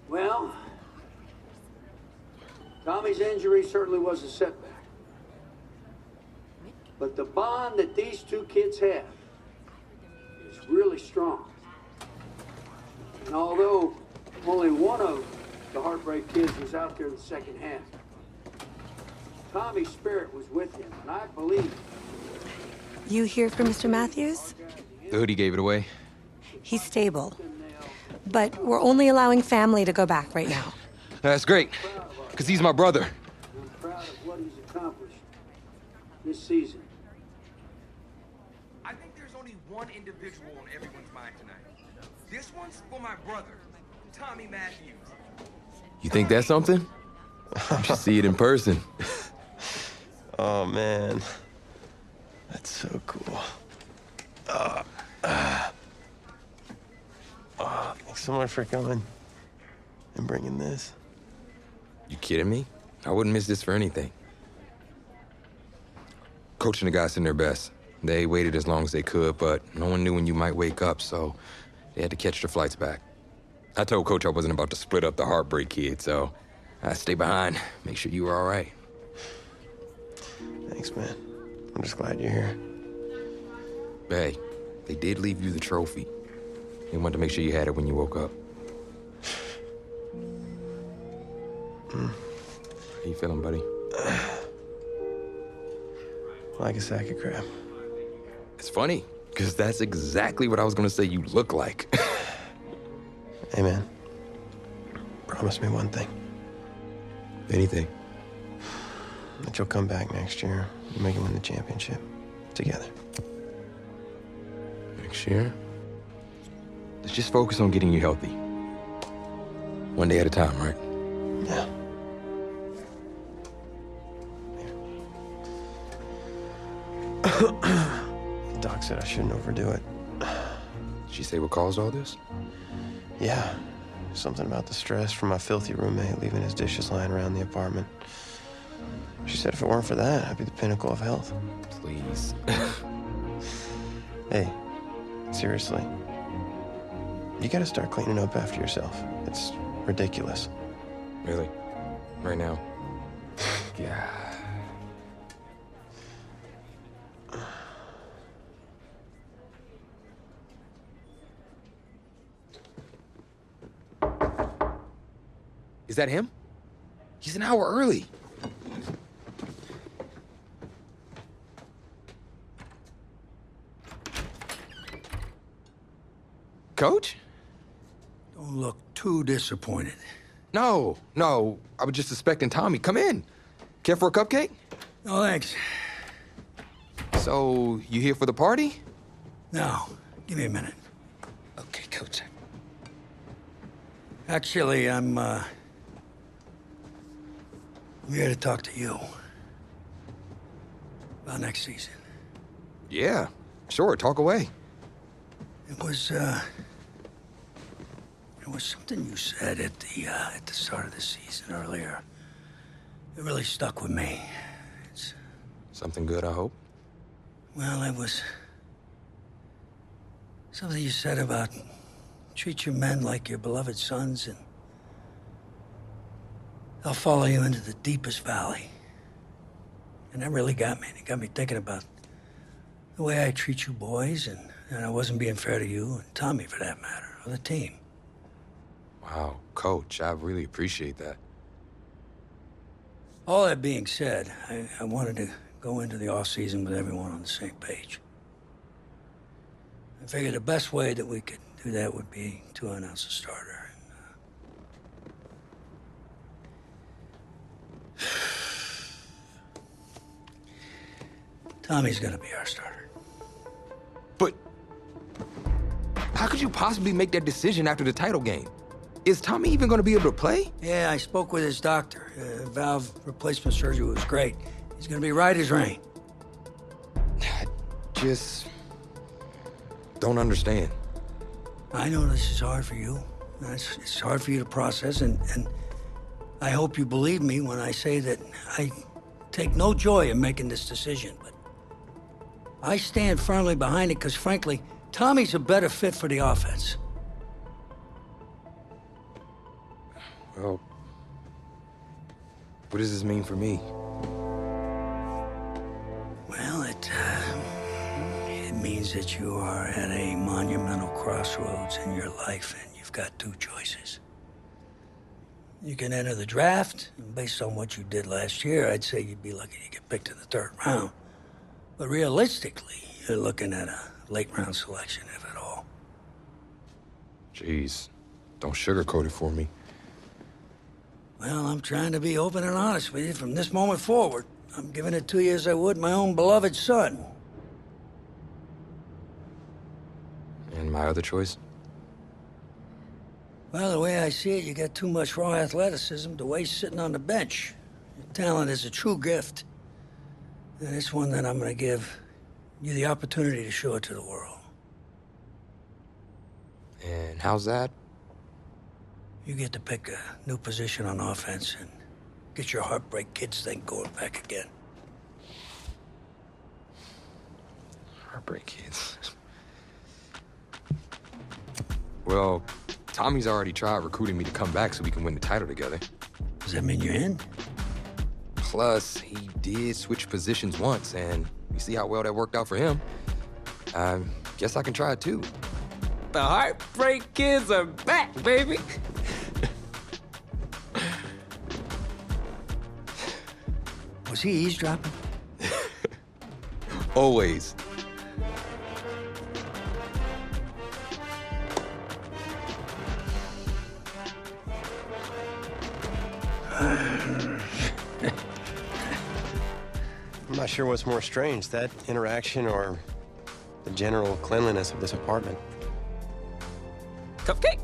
Well, Tommy's injury certainly was a setback. But the bond that these two kids have is really strong. And although only one of the Heartbreak Kids was out there in the second half, Tommy's spirit was with him, and I believe... You here for Mr. Matthews? The hoodie gave it away. He's stable. But we're only allowing family to go back right now. That's great, because he's my brother. I'm proud of what he's accomplished this season. I think there's only one individual on everyone's mind tonight. This one's for my brother, Tommy Matthews. You think that's something? You should see it in person. Oh, man. That's so cool. Thanks so much for coming and bringing this. You kidding me? I wouldn't miss this for anything. Coach and the guys did their best. They waited as long as they could, but no one knew when you might wake up, so they had to catch the flights back. I told Coach I wasn't about to split up the Heartbreak Kid, so I stayed behind, make sure you were all right. Thanks, man. I'm just glad you're here. Hey, they did leave you the trophy. They wanted to make sure you had it when you woke up. How you feeling, buddy? Like a sack of crap. It's funny, because that's exactly what I was going to say you look like. Hey, man. Promise me one thing. Anything. That you'll come back next year and make it win the championship. Together. Next year? Let's just focus on getting you healthy. One day at a time, right? Yeah. The doc said I shouldn't overdo it. Did she say what caused all this? Yeah. Something about the stress from my filthy roommate leaving his dishes lying around the apartment. She said if it weren't for that, I'd be the pinnacle of health. Please. Hey, seriously. You gotta start cleaning up after yourself. It's ridiculous. Really? Right now? Yeah. Is that him? He's an hour early. Coach? Don't look too disappointed. No. I was just suspecting Tommy. Come in. Care for a cupcake? No, thanks. So, you here for the party? No, give me a minute. Okay, Coach. Actually, I'm here to talk to you about next season. Yeah, sure, talk away. It was something you said at the start of the season earlier. It really stuck with me. It's, Something good, I hope? well, it was something you said about treat your men like your beloved sons, and they'll follow you into the deepest valley. And that really got me. It got me thinking about the way I treat you boys, and I wasn't being fair to you, and Tommy for that matter, or the team. Wow, Coach, I really appreciate that. All that being said, I wanted to go into the off-season with everyone on the same page. I figured the best way that we could do that would be to announce a starter. Tommy's gonna be our starter. But how could you possibly make that decision after the title game? Is Tommy even going to be able to play? Yeah, I spoke with his doctor. Valve replacement surgery was great. He's gonna be right as rain. I just don't understand. I know this is hard for you. It's hard for you to process, and I hope you believe me when I say that I take no joy in making this decision, but I stand firmly behind it because, frankly, Tommy's a better fit for the offense. Well, what does this mean for me? Well, it means that you are at a monumental crossroads in your life, and you've got two choices. You can enter the draft, and based on what you did last year, I'd say you'd be lucky to get picked in the third round. But realistically, you're looking at a late round selection, if at all. Jeez, don't sugarcoat it for me. Well, I'm trying to be open and honest with you from this moment forward. I'm giving it to you as I would my own beloved son. And my other choice? Well, the way I see it, you got too much raw athleticism to waste sitting on the bench. Your talent is a true gift. And it's one that I'm going to give you the opportunity to show it to the world. And how's that? You get to pick a new position on offense and get your Heartbreak Kids thing going back again. Heartbreak Kids. Well, Tommy's already tried recruiting me to come back so we can win the title together. Does that mean you're in? Plus, he did switch positions once, and you see how well that worked out for him. I guess I can try it too. The Heartbreak Kids are back, baby! Was he eavesdropping? Always. I'm not sure what's more strange, that interaction or the general cleanliness of this apartment. Cupcake?